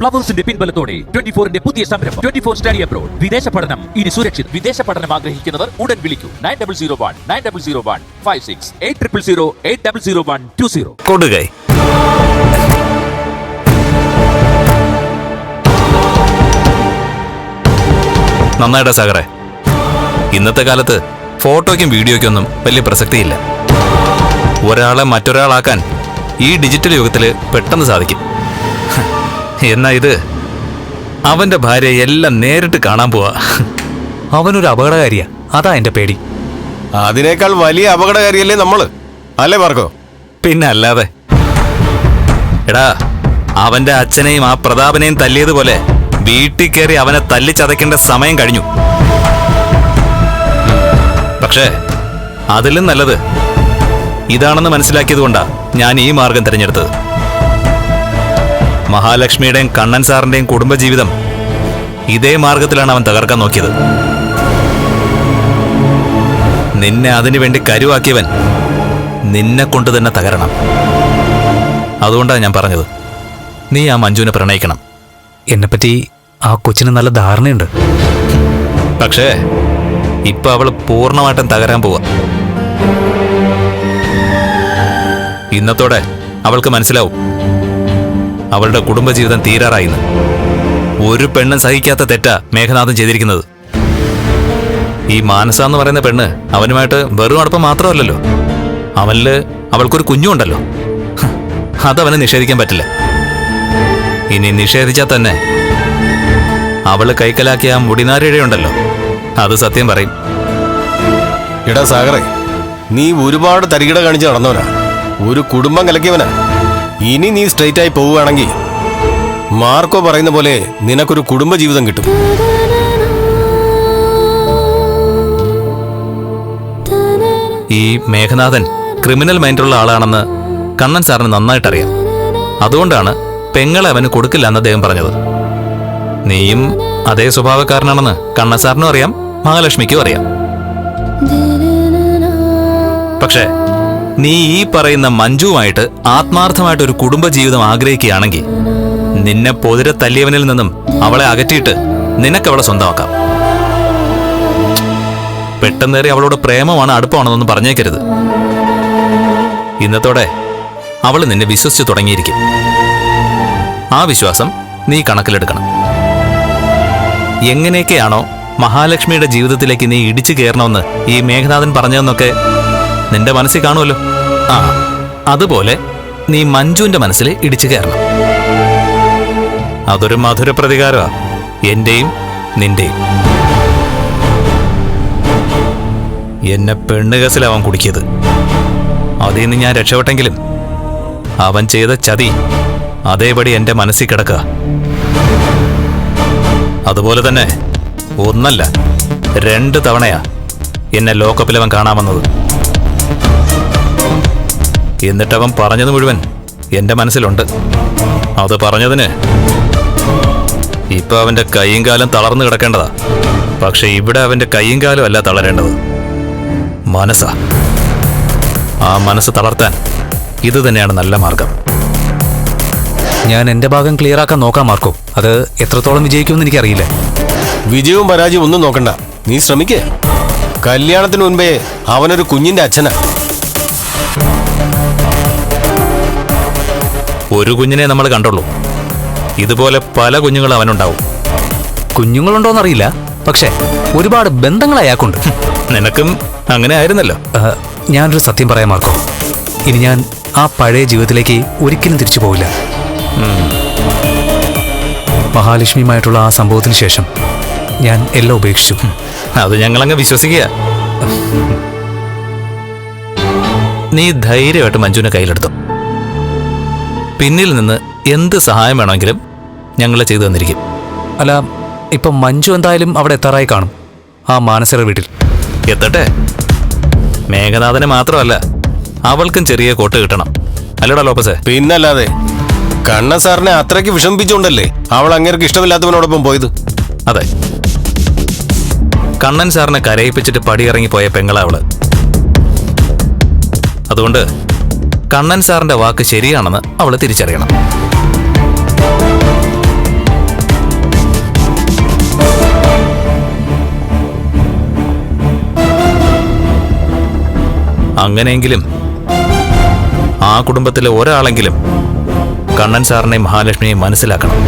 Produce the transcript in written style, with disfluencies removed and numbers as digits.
ഫ്ലവേഴ്സിന്റെ പിൻബലത്തോടെ 24ന്റെ പുതിയ സംരംഭം 24 study abroad. വിദേശ പഠനം ഇനി സുരക്ഷിത്. വിദേശ പഠനം ആഗ്രഹിക്കുന്നവർ ഉടൻ വിളിക്കൂ 9001 8000 800120. കൊടുകൈ. നന്നായിട്ടാ സാഗറെ. ഇന്നത്തെ കാലത്ത് ഫോട്ടോയ്ക്കും വീഡിയോയ്ക്കൊന്നും വലിയ പ്രസക്തിയില്ല. ഒരാളെ മറ്റൊരാളാക്കാൻ ഈ ഡിജിറ്റൽ യുഗത്തില് പെട്ടെന്ന് സാധിക്കും. എന്നാ ഇത് അവന്റെ ഭാര്യയെ എല്ലാം നേരിട്ട് കാണാൻ പോവാ. അവനൊരു അപകടകാരിയാ, അതാ എന്റെ പേടി. അതിനേക്കാൾ വലിയ അപകടകാരിയല്ലേ നമ്മള്, അല്ലേ മാർക്കോ? പിന്നെ അല്ലാതെ. എടാ, അവന്റെ അച്ഛനെയും ആ പ്രതാപനെയും തല്ലിയതുപോലെ വീട്ടിൽ കയറി അവനെ തല്ലിച്ചതയ്ക്കേണ്ട സമയം കഴിഞ്ഞു. പക്ഷേ അതിലും നല്ലത് ഇതാണെന്ന് മനസ്സിലാക്കിയതുകൊണ്ടാ ഞാൻ ഈ മാർഗം തിരഞ്ഞെടുത്തത്. മഹാലക്ഷ്മിയുടെയും കണ്ണൻ സാറിന്റെയും കുടുംബജീവിതം ഇതേ മാർഗത്തിലാണ് അവൻ തകർക്കാൻ നോക്കിയത്. നിന്നെ അതിനുവേണ്ടി കരുവാക്കിയവൻ നിന്നെ കൊണ്ട് തന്നെ തകരണം. അതുകൊണ്ടാണ് ഞാൻ പറഞ്ഞത്, നീ ആ മഞ്ജുവിനെ പ്രണയിക്കണം. എന്നെപ്പറ്റി ആ കൊച്ചിന് നല്ല ധാരണയുണ്ട്. പക്ഷേ ഇപ്പൊ അവള് പൂർണ്ണമായിട്ടും തകരാൻ പോവാ. ഇന്നത്തോടെ അവൾക്ക് മനസ്സിലാവും അവളുടെ കുടുംബജീവിതം തീരാറായിന്ന്. ഒരു പെണ്ണും സഹിക്കാത്ത തെറ്റാ മേഘനാഥൻ ചെയ്തിരിക്കുന്നത്. ഈ മാനസ എന്ന് പറയുന്ന പെണ്ണ് അവനുമായിട്ട് വെറും അടുപ്പം മാത്രമല്ലല്ലോ, അവനില് അവൾക്കൊരു കുഞ്ഞുണ്ടല്ലോ. അതവന് നിഷേധിക്കാൻ പറ്റില്ല. ഇനി നിഷേധിച്ചാൽ തന്നെ അവള് കൈക്കലാക്കിയ ആ മുടിനാരിഴയുണ്ടല്ലോ, അത് സത്യം പറയും. എടാ സാഗറെ, നീ ഒരുപാട് തരികിട കാണിച്ച് നടന്നവനാ, ഒരു കുടുംബം കലക്കിയവനാ. ഇനി നീ സ്ട്രെയിറ്റ് ആയി പോവുകയാണെങ്കിൽ മാർക്കോ പറയുന്ന പോലെ നിനക്കൊരു കുടുംബജീവിതം കിട്ടും. ഈ മേഘനാഥൻ ക്രിമിനൽ മൈൻഡുള്ള ആളാണെന്ന് കണ്ണൻ സാറിന് നന്നായിട്ടറിയാം. അതുകൊണ്ടാണ് പെങ്ങളെ അവന് കൊടുക്കില്ല എന്ന് അദ്ദേഹം പറഞ്ഞത്. നീയും അതേ സ്വഭാവക്കാരനാണെന്ന് കണ്ണൻ സാറിനും അറിയാം, മഹാലക്ഷ്മിക്കും അറിയാം. പക്ഷേ നീ ഈ പറയുന്ന മഞ്ജുവുമായിട്ട് ആത്മാർത്ഥമായിട്ട് ഒരു കുടുംബജീവിതം ആഗ്രഹിക്കുകയാണെങ്കിൽ നിന്നെ പൊതിരെ തല്ലിയവനിൽ നിന്നും അവളെ അകറ്റിയിട്ട് നിനക്കവളെ സ്വന്തമാക്കാം. പെട്ടെന്നേറി അവളോട് പ്രേമമാണ് അടുപ്പമാണെന്നൊന്നും പറഞ്ഞേക്കരുത്. ഇന്നത്തോടെ അവൾ നിന്നെ വിശ്വസിച്ചു തുടങ്ങിയിരിക്കും. ആ വിശ്വാസം നീ കണക്കിലെടുക്കണം. എങ്ങനെയൊക്കെയാണോ മഹാലക്ഷ്മിയുടെ ജീവിതത്തിലേക്ക് നീ ഇടിച്ചു കയറണമെന്ന് ഈ മേഘനാഥൻ പറഞ്ഞതെന്നൊക്കെ നിന്റെ മനസ്സിൽ കാണുമല്ലോ. ആ, അതുപോലെ നീ മഞ്ജുവിന്റെ മനസ്സിൽ ഇടിച്ചു കയറണം. അതൊരു മധുര പ്രതികാരമാണ്, എന്റെയും നിന്റെയും. എന്നെ പെണ്ണുകസിൽ അവൻ കുടിക്കിയത്. അതിൽ നിന്ന് ഞാൻ രക്ഷപ്പെട്ടെങ്കിലും അവൻ ചെയ്ത ചതി അതേപടി എന്റെ മനസ്സിൽ കിടക്കുക. അതുപോലെ തന്നെ ഒന്നല്ല 2 തവണയാ എന്നെ ലോക്കപ്പിൽ അവൻ കാണാൻ വന്നത്. എന്നിട്ടവൻ പറഞ്ഞത് മുഴുവൻ എന്റെ മനസ്സിലുണ്ട്. അത് പറഞ്ഞതിന് ഇപ്പൊ അവന്റെ കൈയും കാലം തളർന്നു കിടക്കേണ്ടതാ. പക്ഷെ ഇവിടെ അവന്റെ കൈയും കാലും അല്ല തളരേണ്ടത്, മനസ്സാ. ആ മനസ്സ് തളർത്താൻ ഇത് തന്നെയാണ് നല്ല മാർഗം. ഞാൻ എന്റെ ഭാഗം ക്ലിയർ ആക്കാൻ നോക്കാം മാർക്കോ. അത് എത്രത്തോളം വിജയിക്കുമെന്ന് എനിക്കറിയില്ല. വിജയവും പരാജയവും ഒന്നും നോക്കണ്ട, നീ ശ്രമിക്കേ. കല്യാണത്തിന് മുൻപേ അവനൊരു കുഞ്ഞിന്റെ അച്ഛനാ. ഒരു കുഞ്ഞിനെ നമ്മൾ കണ്ടുള്ളൂ, ഇതുപോലെ പല കുഞ്ഞുങ്ങളും അവനുണ്ടാവും. കുഞ്ഞുങ്ങളുണ്ടോന്നറിയില്ല, പക്ഷേ ഒരുപാട് ബന്ധങ്ങൾ അയാൾക്കുണ്ട്. നിനക്കും അങ്ങനെ ആയിരുന്നല്ലോ. ഞാനൊരു സത്യം പറയാം മാർക്കോ, ഇനി ഞാൻ ആ പഴയ ജീവിതത്തിലേക്ക് ഒരിക്കലും തിരിച്ചു പോവില്ല. മഹാലക്ഷ്മിയുമായിട്ടുള്ള ആ സംഭവത്തിന് ശേഷം ഞാൻ എല്ലാം ഉപേക്ഷിച്ചു. അത് ഞങ്ങളങ്ങ് വിശ്വസിക്കുക. നീ ധൈര്യമായിട്ട് മഞ്ജുവിനെ കയ്യിലെടുത്തു. പിന്നിൽ നിന്ന് എന്ത് സഹായം വേണമെങ്കിലും ഞങ്ങൾ ചെയ്തു തന്നിരിക്കും. അല്ല, ഇപ്പം മഞ്ജു എന്തായാലും അവിടെ എത്താറായി കാണും, ആ മാനസയുടെ വീട്ടിൽ. എത്തട്ടെ. മേഘനാഥനെ മാത്രമല്ല, അവൾക്കും ചെറിയ കോട്ട് കിട്ടണം, അല്ലടാ ലോപ്പസേ? പിന്നല്ലാതെ. കണ്ണൻ സാറിനെ അത്രയ്ക്ക് വിഷമിപ്പിച്ചുകൊണ്ടല്ലേ അവൾ അങ്ങേർക്ക് ഇഷ്ടമില്ലാത്തവനോടൊപ്പം പോയത്. അതെ, കണ്ണൻ സാറിനെ കരയിപ്പിച്ചിട്ട് പടിയിറങ്ങിപ്പോയ പെങ്ങളാ അവള്. അതുകൊണ്ട് കണ്ണൻ സാറിന്റെ വാക്ക് ശരിയാണെന്ന് അവള് തിരിച്ചറിയണം. അങ്ങനെയെങ്കിലും ആ കുടുംബത്തിലെ ഒരാളെങ്കിലും കണ്ണൻ സാറിനെയും മഹാലക്ഷ്മിയെയും മനസ്സിലാക്കണം.